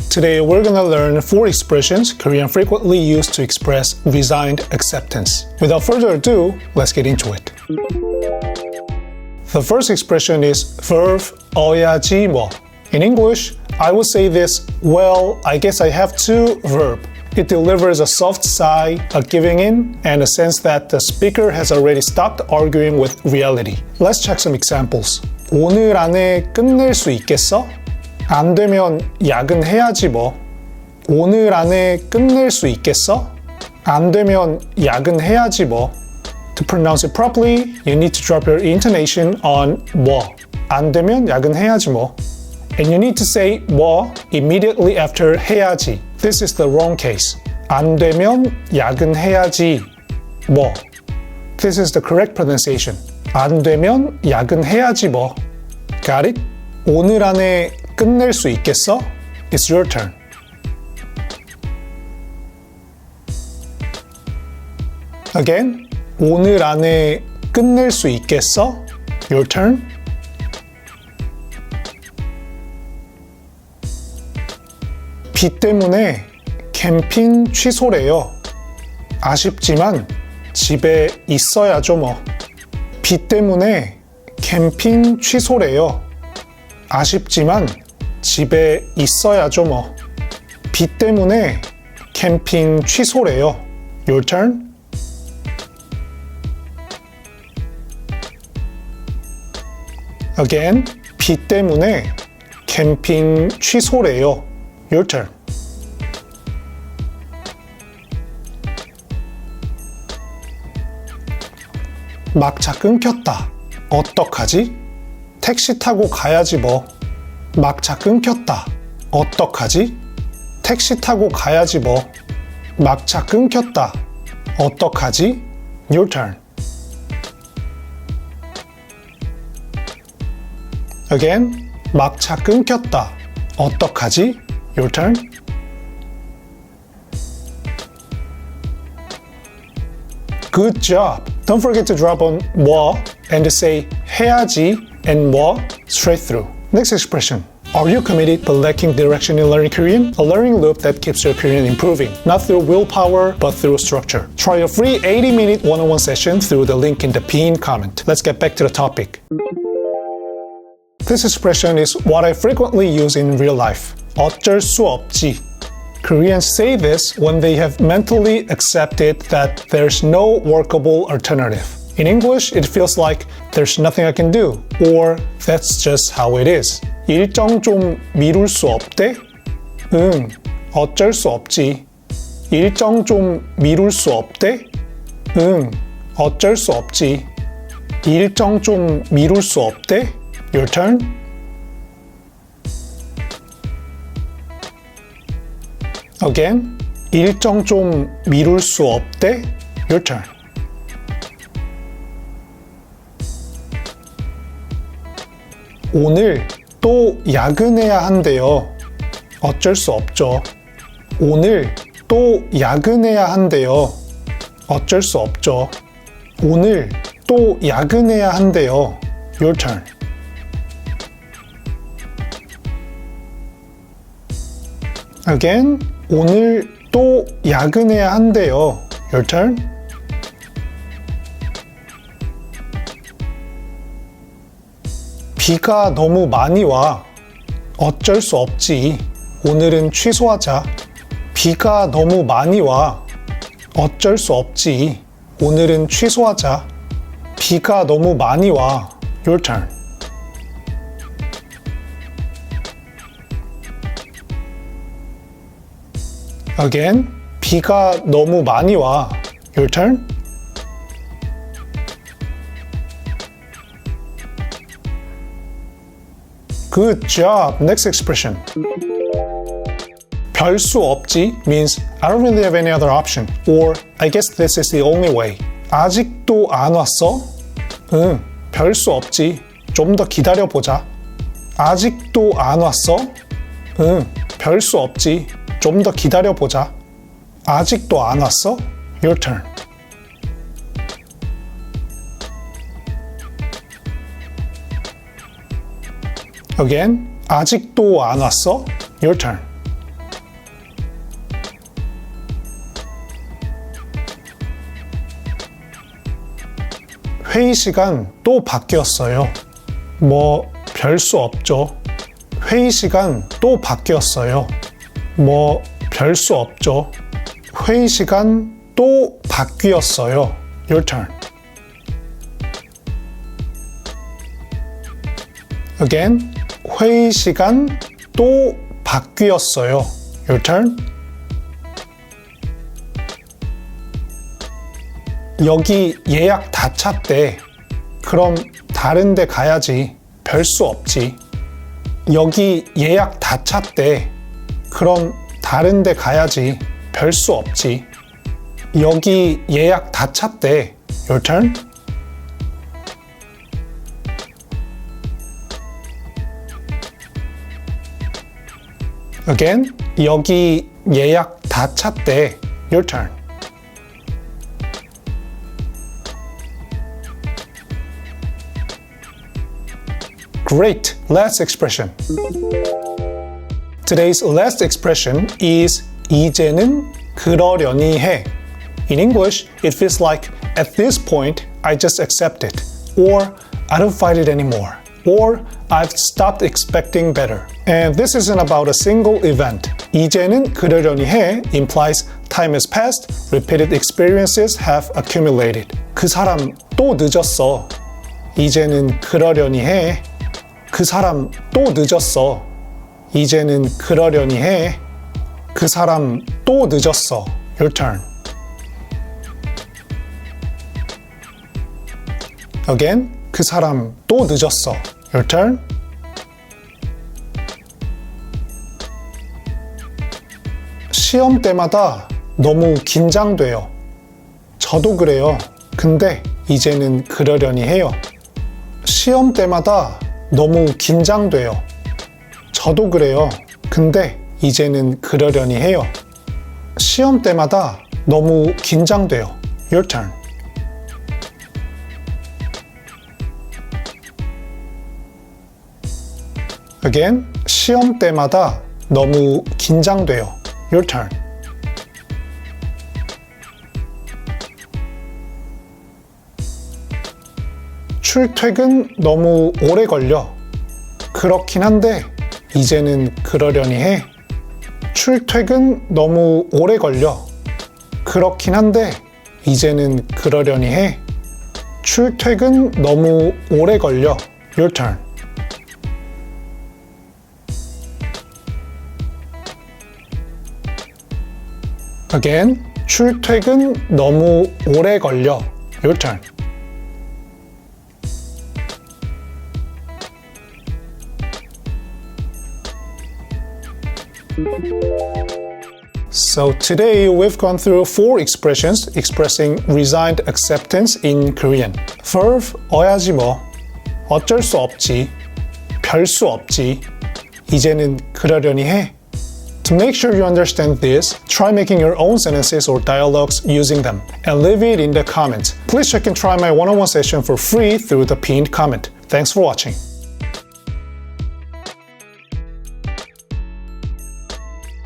Today we're gonna learn 4 expressions Korean frequently used to express resigned acceptance. Without further ado, let's get into it. The first expression is verb 어야지 뭐. In English, I would say this, well, I guess I have to verb. It delivers a soft sigh, a giving in, and a sense that the speaker has already stopped arguing with reality. Let's check some examples. 오늘 안에 끝낼 수 있겠어? 안 되면 야근해야지 뭐. 오늘 안에 끝낼 수 있겠어? 안 되면 야근해야지 뭐. To pronounce it properly, you need to drop your intonation on 뭐. 안 되면 야근해야지 뭐. And you need to say 뭐 immediately after 해야지. This is the wrong case. 안 되면 야근해야지 뭐. This is the correct pronunciation. 안 되면 야근해야지 뭐. Got it? 오늘 안에 끝낼 수 있겠어? It's your turn. Again, 오늘 안에 끝낼 수 있겠어? Your turn. 비 때문에 캠핑 취소래요. 아쉽지만 집에 있어야죠 뭐. 비 때문에 캠핑 취소래요. 아쉽지만 집에 있어야죠 뭐. 비 때문에 캠핑 취소래요. Your turn. Again, 비 때문에 캠핑 취소래요. Your turn. 막차 끊겼다. 어떡하지? 택시 타고 가야지 뭐. 막차 끊겼다. 어떡하지? 택시 타고 가야지 뭐. 막차 끊겼다. 어떡하지? Your turn. Again, 막차 끊겼다. 어떡하지? Your turn. Good job. Don't forget to drop on 뭐 and to say 해야지 and 뭐 straight through. Next expression. Are you committed but lacking direction in learning Korean? A learning loop that keeps your Korean improving, not through willpower, but through structure. Try a free 80-minute one-on-one session through the link in the pinned comment. Let's get back to the topic. This expression is what I frequently use in real life. 어쩔 수 없지. Koreans say this when they have mentally accepted that there's no workable alternative. In English, it feels like there's nothing I can do, or that's just how it is. 일정 좀 미룰 수 없대? 응, 어쩔 수 없지. 일정 좀 미룰 수 없대? 응, 어쩔 수 없지. 일정 좀 미룰 수 없대? Your turn. Again, 일정 좀 미룰 수 없대? Your turn. 오늘 또 야근해야 한대요. 어쩔 수 없죠. 오늘 또 야근해야 한대요. 어쩔 수 없죠. 오늘 또 야근해야 한대요. Your turn. Again, 오늘 또 야근해야 한대요. Your turn. 비가 너무 많이 와. 어쩔 수 없지. 오늘은 취소하자. 비가 너무 많이 와. 어쩔 수 없지. 오늘은 취소하자. 비가 너무 많이 와. Your turn. Again, 비가 너무 많이 와. Your turn. Good job. Next expression. 별 수 없지 means I don't really have any other option, or I guess this is the only way. 아직도 안 왔어? 응, 별 수 없지. 좀 더 기다려보자. 아직도 안 왔어? 응, 별 수 없지. 좀 더 기다려보자. 아직도 안 왔어? Your turn. Again, 아직도 안 왔어? Your turn. 회의 시간 또 바뀌었어요. 뭐 별 수 없죠. 회의 시간 또 바뀌었어요. 뭐 별 수 없죠. 회의 시간 또 바뀌었어요. Your turn. Again. 회의 시간 또 바뀌었어요. Your turn. 여기 예약 다 찼대. 그럼 다른 데 가야지. 별 수 없지. 여기 예약 다 찼대. 그럼 다른 데 가야지. 별 수 없지. 여기 예약 다 찼대. Your turn. Again. 여기 예약 다 찼대. Your turn. Great! Last expression. Today's last expression is 이제는 그러려니 해. In English, it feels like at this point, I just accept it. Or I don't fight it anymore. Or I've stopped expecting better. And this isn't about a single event. 이제는 그러려니 해 implies time has passed, repeated experiences have accumulated. 그 사람 또 늦었어. 이제는 그러려니 해. 그 사람 또 늦었어. 이제는 그러려니 해. 그 사람 또 늦었어. Your turn. Again. 그 사람 또 늦었어. Your turn. 시험 때마다 너무 긴장돼요. 저도 그래요. 근데 이제는 그러려니 해요. 시험 때마다 너무 긴장돼요. 저도 그래요. 근데 이제는 그러려니 해요. 시험 때마다 너무 긴장돼요. Your turn. Again. 시험 때마다 너무 긴장돼요. Your turn. 출퇴근 너무 오래 걸려. 그렇긴 한데 이제는 그러려니 해. 출퇴근 너무 오래 걸려. 그렇긴 한데 이제는 그러려니 해. 출퇴근 너무 오래 걸려. Your turn. Again. 출퇴근 너무 오래 걸려. Your turn. So today we've gone through 4 expressions expressing resigned acceptance in Korean. Verb 어야지 뭐, 어쩔 수 없지, 별 수 없지, 이제는 그러려니 해. To make sure you understand this, try making your own sentences or dialogues using them and leave it in the comments. Please check and try my one-on-one session for free through the pinned comment. Thanks for watching.